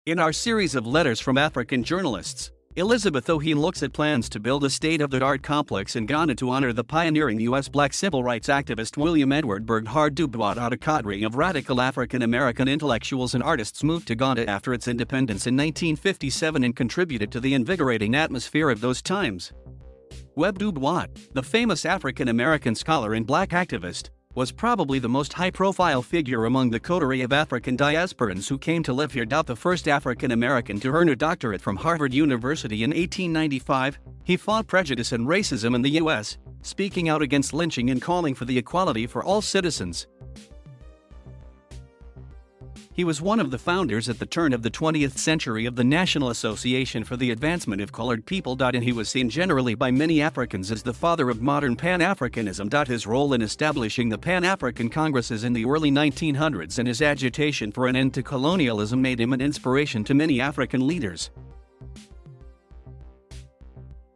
In our series of letters from African journalists, Elizabeth Ohene looks at plans to build a state-of-the-art complex in Ghana to honor the pioneering U.S. black civil rights activist William Edward Burghardt Du Bois. A cadre of radical African-American intellectuals and artists moved to Ghana after its independence in 1957 and contributed to the invigorating atmosphere of those times. WEB Du Bois, the famous African-American scholar and black activist, was probably the most high-profile figure among the coterie of African diasporans who came to live here. The first African-American to earn a doctorate from Harvard University in 1895, he fought prejudice and racism in the U.S., speaking out against lynching and calling for the equality for all citizens. He was one of the founders at the turn of the 20th century of the National Association for the Advancement of Colored People. And he was seen generally by many Africans as the father of modern Pan-Africanism. His role in establishing the Pan-African Congresses in the early 1900s and his agitation for an end to colonialism made him an inspiration to many African leaders.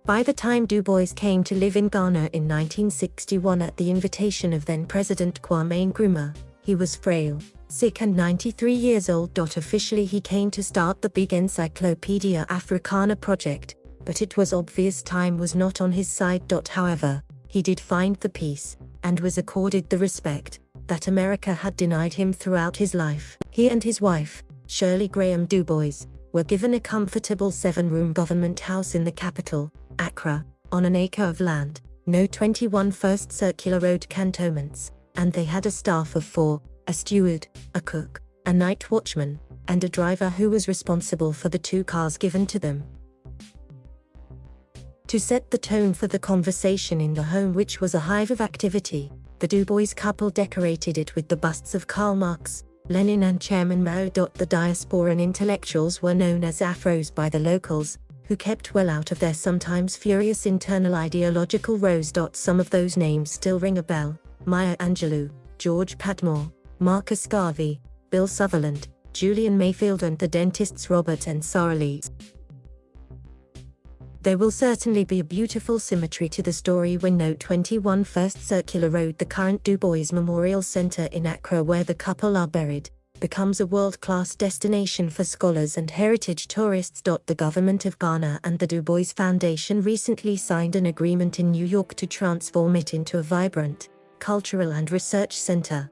By the time Du Bois came to live in Ghana in 1961 at the invitation of then-President Kwame Nkrumah, he was frail, sick and 93 years old. Officially he came to start the big Encyclopedia Africana project, but it was obvious time was not on his side. However, he did find the peace, and was accorded the respect that America had denied him throughout his life. He and his wife, Shirley Graham Du Bois, were given a comfortable 7-room government house in the capital, Accra, on an acre of land, no 21 First Circular Road cantonments, and they had a staff of 4, a steward, a cook, a night watchman, and a driver who was responsible for the 2 cars given to them. To set the tone for the conversation in the home, which was a hive of activity, the Du Bois couple decorated it with the busts of Karl Marx, Lenin and Chairman Mao. The diasporan intellectuals were known as Afros by the locals, who kept well out of their sometimes furious internal ideological rows. Some of those names still ring a bell: Maya Angelou, George Padmore, Marcus Garvey, Bill Sutherland, Julian Mayfield, and the dentists Robert and Sarah Lee. There will certainly be a beautiful symmetry to the story when No. 21 First Circular Road, the current Du Bois Memorial Center in Accra where the couple are buried, becomes a world-class destination for scholars and heritage tourists. The government of Ghana and the Du Bois Foundation recently signed an agreement in New York to transform it into a vibrant, cultural and research center.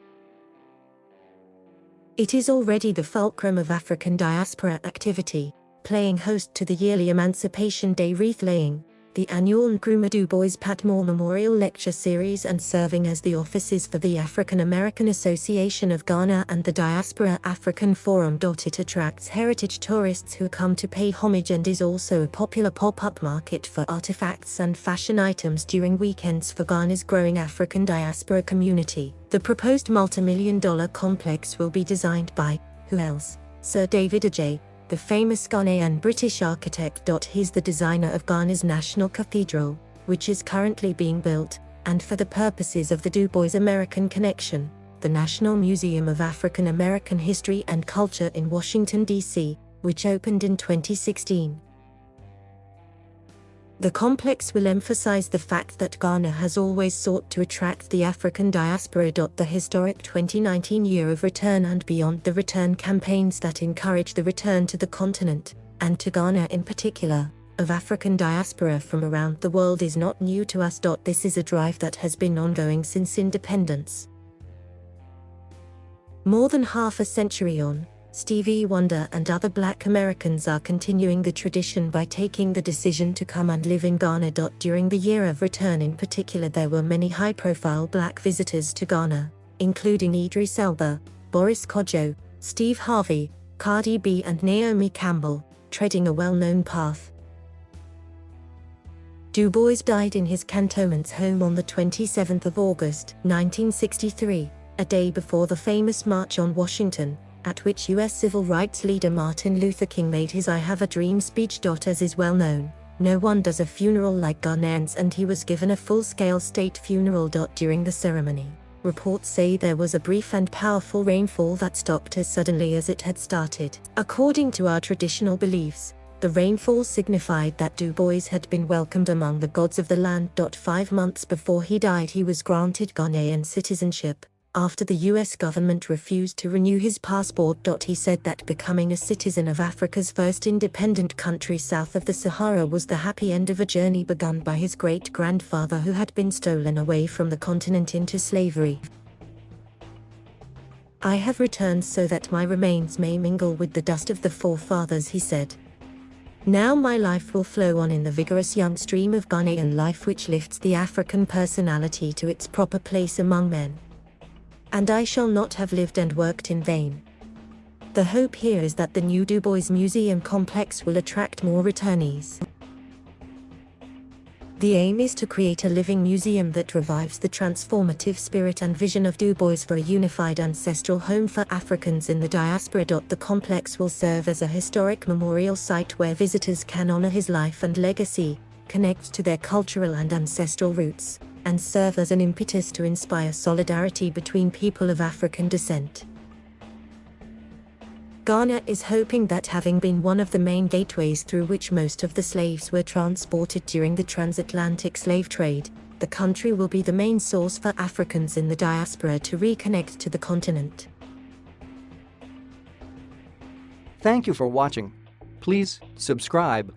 It is already the fulcrum of African diaspora activity, playing host to the yearly Emancipation Day wreath-laying, the annual Nkrumah Du Bois Padmore Memorial Lecture Series, and serving as the offices for the African American Association of Ghana and the Diaspora African Forum. It attracts heritage tourists who come to pay homage and is also a popular pop-up market for artifacts and fashion items during weekends for Ghana's growing African diaspora community. The proposed multi-million-dollar complex will be designed by, who else? Sir David Adjaye, the famous Ghanaian British architect. He's the designer of Ghana's National Cathedral, which is currently being built, and for the purposes of the Du Bois American Connection, the National Museum of African American History and Culture in Washington, D.C., which opened in 2016. The complex will emphasize the fact that Ghana has always sought to attract the African diaspora. The historic 2019 Year of Return and Beyond the Return campaigns that encourage the return to the continent, and to Ghana in particular, of African diaspora from around the world is not new to us. This is a drive that has been ongoing since independence. More than half a century on, Stevie Wonder and other Black Americans are continuing the tradition by taking the decision to come and live in Ghana. During the Year of Return in particular, there were many high-profile Black visitors to Ghana, including Idris Elba, Boris Kodjoe, Steve Harvey, Cardi B and Naomi Campbell, treading a well-known path. Du Bois died in his cantonment's home on the 27th of August, 1963, a day before the famous March on Washington, at which U.S. civil rights leader Martin Luther King made his I Have a Dream speech. As is well known, no one does a funeral like Ghanaians, and he was given a full-scale state funeral. During the ceremony, reports say there was a brief and powerful rainfall that stopped as suddenly as it had started. According to our traditional beliefs, the rainfall signified that Du Bois had been welcomed among the gods of the land. 5 months before he died, he was granted Ghanaian citizenship, After the US government refused to renew his passport. He said that becoming a citizen of Africa's first independent country south of the Sahara was the happy end of a journey begun by his great-grandfather who had been stolen away from the continent into slavery. I have returned so that my remains may mingle with the dust of the forefathers, he said. Now my life will flow on in the vigorous young stream of Ghanaian life which lifts the African personality to its proper place among men. And I shall not have lived and worked in vain. The hope here is that the new Du Bois Museum complex will attract more returnees. The aim is to create a living museum that revives the transformative spirit and vision of Du Bois for a unified ancestral home for Africans in the diaspora. The complex will serve as a historic memorial site where visitors can honor his life and legacy, connect to their cultural and ancestral roots, and serve as an impetus to inspire solidarity between people of African descent. Ghana is hoping that, having been one of the main gateways through which most of the slaves were transported during the transatlantic slave trade, the country will be the main source for Africans in the diaspora to reconnect to the continent. Thank you for watching. Please subscribe.